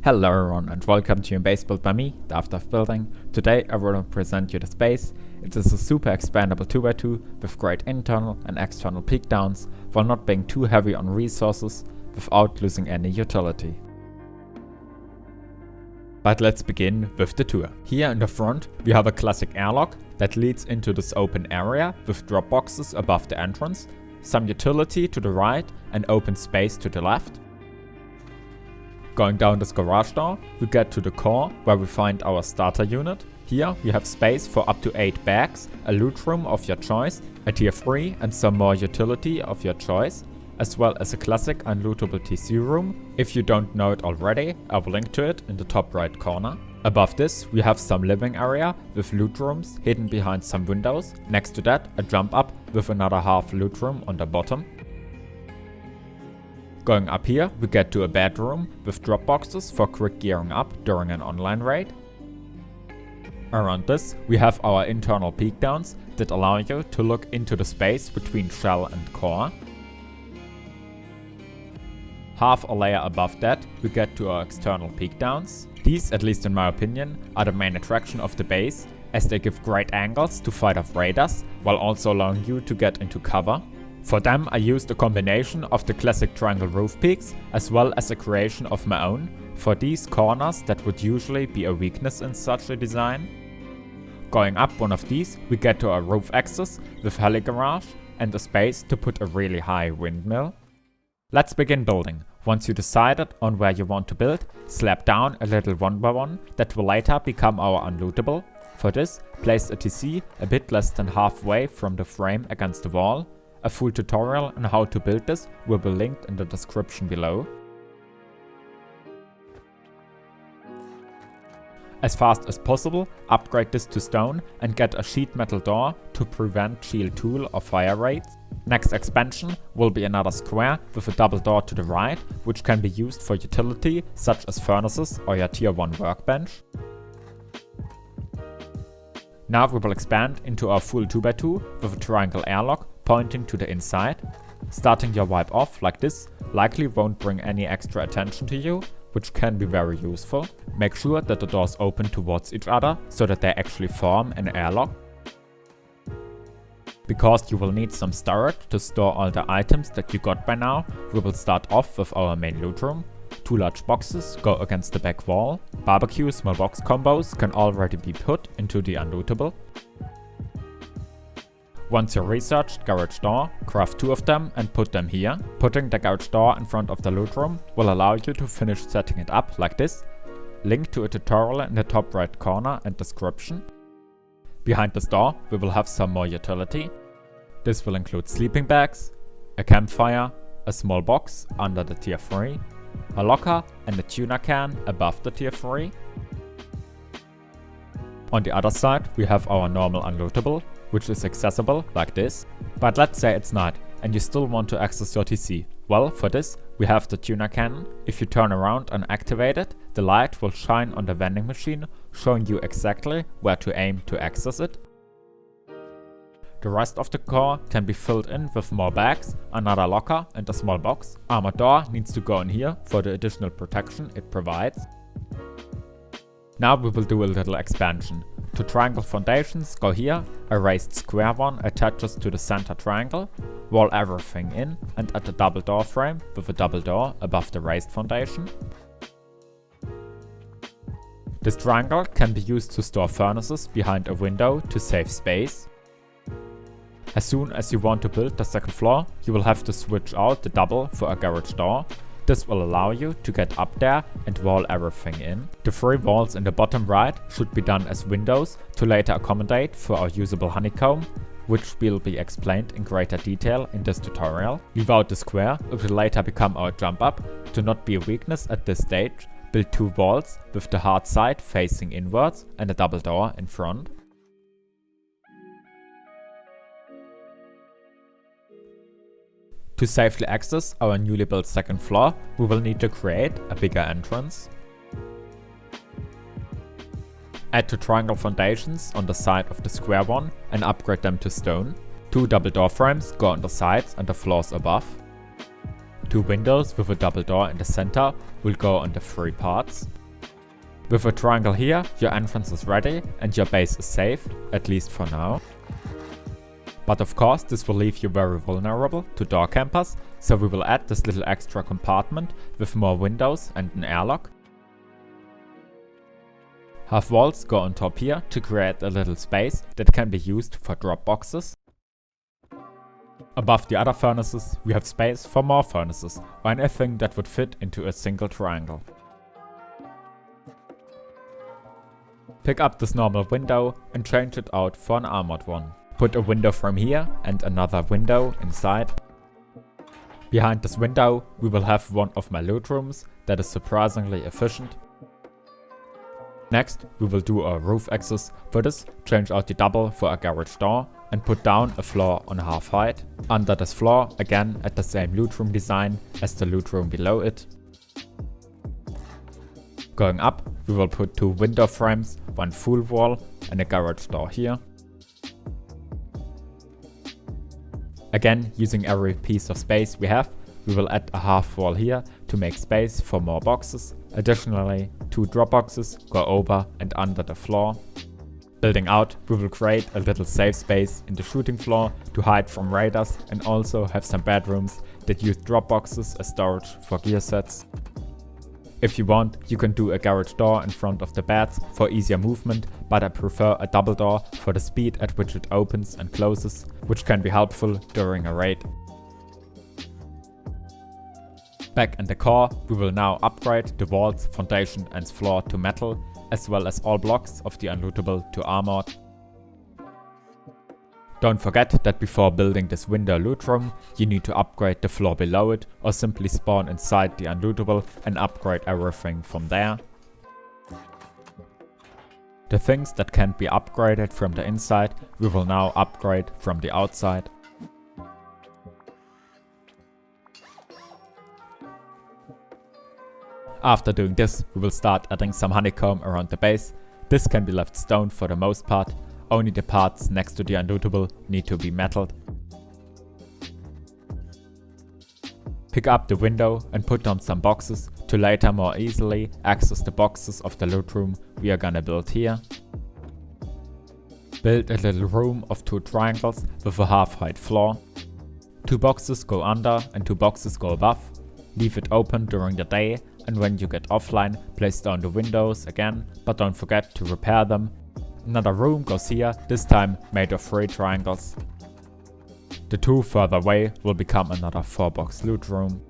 Hello everyone and welcome to your base built by me, DavDav Building. Today I will present you the space. It is a super expandable 2x2 with great internal and external peak downs while not being too heavy on resources without losing any utility. But let's begin with the tour. Here in the front we have a classic airlock that leads into this open area with drop boxes above the entrance, some utility to the right and open space to the left. Going down this garage door, we get to the core where we find our starter unit. Here we have space for up to 8 bags, a loot room of your choice, a tier 3 and some more utility of your choice, as well as a classic unlootable TC room. If you don't know it already, I will link to it in the top right corner. Above this we have some living area with loot rooms hidden behind some windows. Next to that a jump up with another half loot room on the bottom. Going up here, we get to a bedroom with drop boxes for quick gearing up during an online raid. Around this, we have our internal peak downs that allow you to look into the space between shell and core. Half a layer above that, we get to our external peak downs. These, at least in my opinion, are the main attraction of the base, as they give great angles to fight off raiders, while also allowing you to get into cover. For them I used a combination of the classic triangle roof peaks as well as a creation of my own for these corners that would usually be a weakness in such a design. Going up one of these we get to a roof access with Heligarage and a space to put a really high windmill. Let's begin building. Once you decided on where you want to build, slap down a little 1x1 that will later become our unlootable. For this, place a TC a bit less than halfway from the frame against the wall. A full tutorial on how to build this will be linked in the description below. As fast as possible, upgrade this to stone and get a sheet metal door to prevent shield tool or fire raids. Next expansion will be another square with a double door to the right, which can be used for utility such as furnaces or your tier 1 workbench. Now we will expand into our full 2x2 with a triangle airlock pointing to the inside. Starting your wipe off like this likely won't bring any extra attention to you, which can be very useful. Make sure that the doors open towards each other so that they actually form an airlock. Because you will need some storage to store all the items that you got by now, we will start off with our main loot room. 2 large boxes go against the back wall. Barbecue small box combos can already be put into the unlootable. Once you researched garage door, craft 2 of them and put them here. Putting the garage door in front of the loot room will allow you to finish setting it up like this. Link to a tutorial in the top right corner and description. Behind this door we will have some more utility. This will include sleeping bags, a campfire, a small box under the tier 3, a locker and a tuna can above the tier 3. On the other side we have our normal unlootable, which is accessible like this. But let's say it's night and you still want to access your TC. Well, for this we have the tuna cannon. If you turn around and activate it, the light will shine on the vending machine, showing you exactly where to aim to access it. The rest of the core can be filled in with more bags, another locker and a small box. Armored door needs to go in here for the additional protection it provides. Now we will do a little expansion. To triangle foundations, go here, a raised square one attaches to the center triangle, wall everything in and add a double door frame with a double door above the raised foundation. This triangle can be used to store furnaces behind a window to save space. As soon as you want to build the second floor, you will have to switch out the double for a garage door. This will allow you to get up there and wall everything in. The 3 walls in the bottom right should be done as windows to later accommodate for our usable honeycomb, which will be explained in greater detail in this tutorial. Leave out the square, it will later become our jump up. To not be a weakness at this stage, build 2 walls with the hard side facing inwards and a double door in front. To safely access our newly built second floor, we will need to create a bigger entrance. Add 2 triangle foundations on the side of the square one and upgrade them to stone. 2 double door frames go on the sides and the floors above. 2 windows with a double door in the center will go on the 3 parts. With a triangle here, your entrance is ready and your base is safe, at least for now. But of course, this will leave you very vulnerable to door campers, so we will add this little extra compartment with more windows and an airlock. Half walls go on top here to create a little space that can be used for drop boxes. Above the other furnaces, we have space for more furnaces or anything that would fit into a single triangle. Pick up this normal window and change it out for an armored one. Put a window from here and another window inside. Behind this window we will have one of my loot rooms that is surprisingly efficient. Next we will do a roof access. For this, change out the double for a garage door and put down a floor on half height. Under this floor, again at the same loot room design as the loot room below it. Going up, we will put 2 window frames, one full wall and a garage door here. Again, using every piece of space we have, we will add a half wall here to make space for more boxes. Additionally, 2 drop boxes go over and under the floor. Building out, we will create a little safe space in the shooting floor to hide from raiders and also have some bedrooms that use drop boxes as storage for gear sets. If you want, you can do a garage door in front of the beds for easier movement, but I prefer a double door for the speed at which it opens and closes, which can be helpful during a raid. Back in the core, we will now upgrade the walls, foundation and floor to metal, as well as all blocks of the unlootable to armored. Don't forget that before building this window loot room, you need to upgrade the floor below it or simply spawn inside the unlootable and upgrade everything from there. The things that can't be upgraded from the inside, we will now upgrade from the outside. After doing this, we will start adding some honeycomb around the base. This can be left stone for the most part. Only the parts next to the unlootable need to be metalled. Pick up the window and put on some boxes to later more easily access the boxes of the loot room we are gonna build here. Build a little room of 2 triangles with a half height floor. 2 boxes go under and 2 boxes go above. Leave it open during the day, and when you get offline, place down the windows again, but don't forget to repair them. Another room goes here, this time made of 3 triangles. The 2 further away will become another 4-box loot room.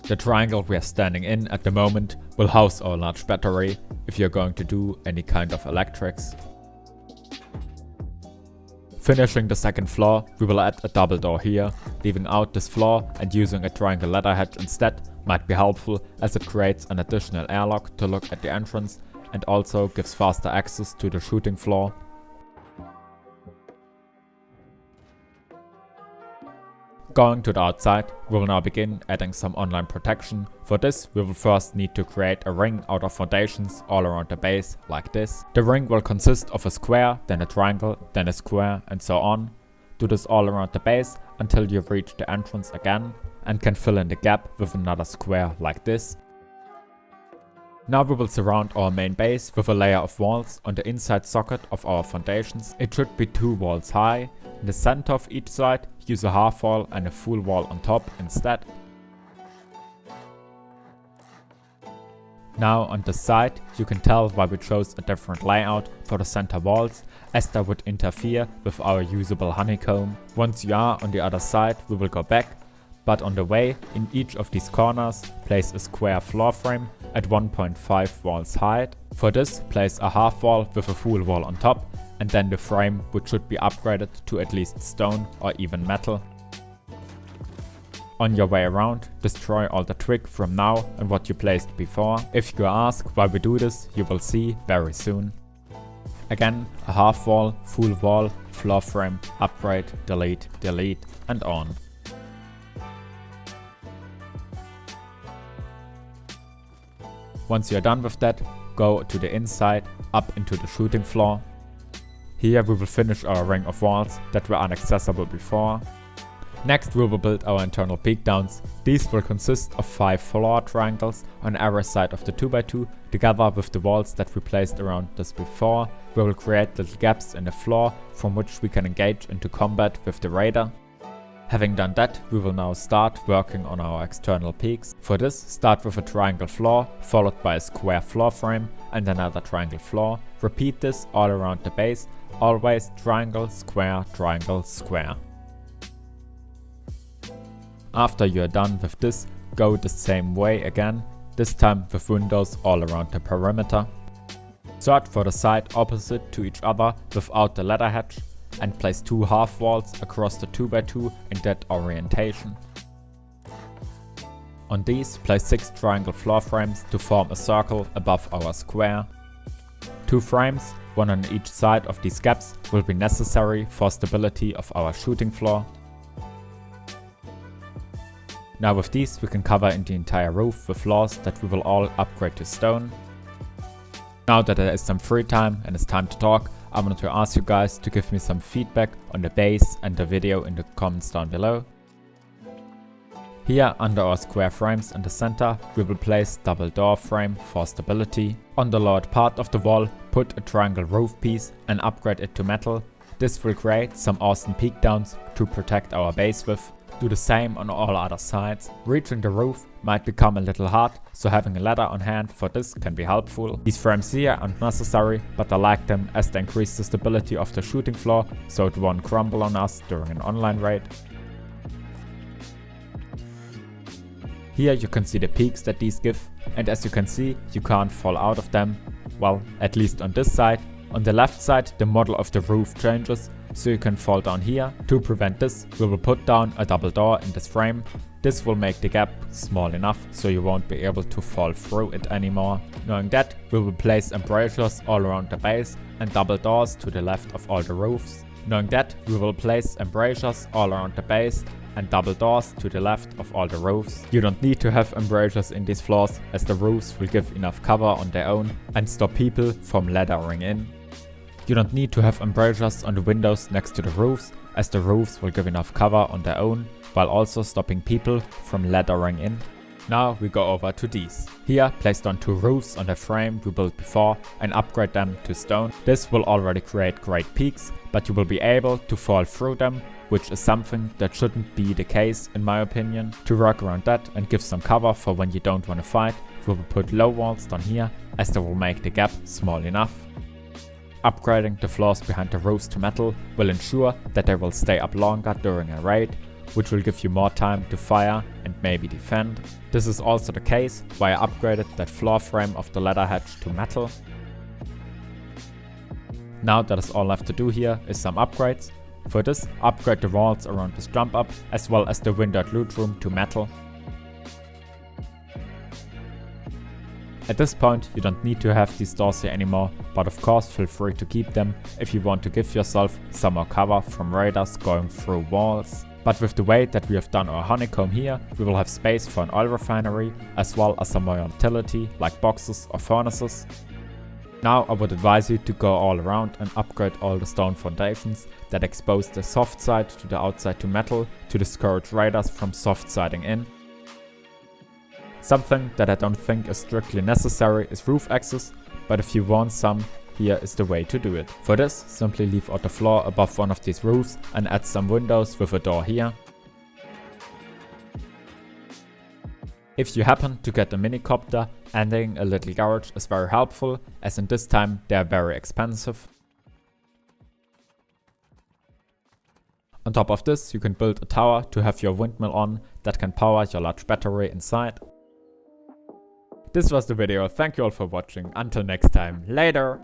The triangle we are standing in at the moment will house our large battery if you're going to do any kind of electrics. Finishing the second floor, we will add a double door here. Leaving out this floor and using a triangle ladder hatch instead might be helpful, as it creates an additional airlock to look at the entrance and also gives faster access to the shooting floor. Going to the outside, we will now begin adding some online protection. For this, we will first need to create a ring out of foundations all around the base, like this. The ring will consist of a square, then a triangle, then a square, and so on. Do this all around the base until you reach the entrance again, and can fill in the gap with another square like this. Now we will surround our main base with a layer of walls on the inside socket of our foundations. It should be 2 walls high. In the center of each side, use a half wall and a full wall on top instead. Now on the side, you can tell why we chose a different layout for the center walls, as that would interfere with our usable honeycomb. Once you are on the other side, we will go back, but on the way, in each of these corners, place a square floor frame at 1.5 walls height. For this, place a half wall with a full wall on top, and then the frame, which should be upgraded to at least stone or even metal. On your way around, destroy all the twig from now and what you placed before. If you ask why we do this, you will see very soon. Again, a half wall, full wall, floor frame, upgrade, delete, delete, and on. Once you're done with that, go to the inside, up into the shooting floor. Here we will finish our ring of walls that were inaccessible before. Next we will build our internal peakdowns. These will consist of 5 floor triangles on every side of the 2x2, together with the walls that we placed around this before. We will create little gaps in the floor from which we can engage into combat with the raider. Having done that, we will now start working on our external peaks. For this, start with a triangle floor, followed by a square floor frame and another triangle floor. Repeat this all around the base, always triangle, square, square. After you are done with this, go the same way again, this time with windows all around the perimeter. Search for the side opposite to each other without the ladder hatch, and place 2 half walls across the 2x2 in that orientation. On these, place 6 triangle floor frames to form a circle above our square. 2 frames, one on each side of these gaps, will be necessary for stability of our shooting floor. Now with these we can cover in the entire roof with floors that we will all upgrade to stone. Now that there is some free time and it's time to talk, I wanted to ask you guys to give me some feedback on the base and the video in the comments down below. Here under our square frames in the center we will place double door frame for stability. On the lower part of the wall put a triangle roof piece and upgrade it to metal. This will create some awesome peakdowns to protect our base with. Do the same on all other sides. Reaching the roof might become a little hard, so having a ladder on hand for this can be helpful. These frames here aren't necessary, but I like them as they increase the stability of the shooting floor so it won't crumble on us during an online raid. Here you can see the peaks that these give, and as you can see you can't fall out of them, well, at least on this side. On the left side the model of the roof changes, so you can fall down here. To prevent this, we will put down a double door in this frame. This will make the gap small enough so you won't be able to fall through it anymore. Knowing that, we will place embrasures all around the base and double doors to the left of all the roofs. Knowing that, we will place embrasures all around the base and double doors to the left of all the roofs. You don't need to have embrasures in these floors, as the roofs will give enough cover on their own and stop people from laddering in. You don't need to have embrasures on the windows next to the roofs, as the roofs will give enough cover on their own, while also stopping people from laddering in. Now we go over to these. Here, placed on 2 roofs on the frame we built before and upgrade them to stone. This will already create great peaks, but you will be able to fall through them, which is something that shouldn't be the case in my opinion. To work around that and give some cover for when you don't want to fight, we will put low walls down here, as they will make the gap small enough. Upgrading the floors behind the roofs to metal will ensure that they will stay up longer during a raid, which will give you more time to fire and maybe defend. This is also the case why I upgraded that floor frame of the ladder hatch to metal. Now that is all left to do here is some upgrades. For this, upgrade the walls around this jump up as well as the windowed loot room to metal. At this point you don't need to have these doors here anymore, but of course feel free to keep them if you want to give yourself some more cover from raiders going through walls. But with the way that we have done our honeycomb here, we will have space for an oil refinery as well as some more utility like boxes or furnaces. Now I would advise you to go all around and upgrade all the stone foundations that expose the soft side to the outside to metal to discourage raiders from soft siding in. Something that I don't think is strictly necessary is roof access, but if you want some, here is the way to do it. For this, simply leave out the floor above one of these roofs and add some windows with a door here. If you happen to get a minicopter, adding a little garage is very helpful, as in this time they are very expensive. On top of this, you can build a tower to have your windmill on that can power your large battery inside. This was the video, thank you all for watching, until next time, later!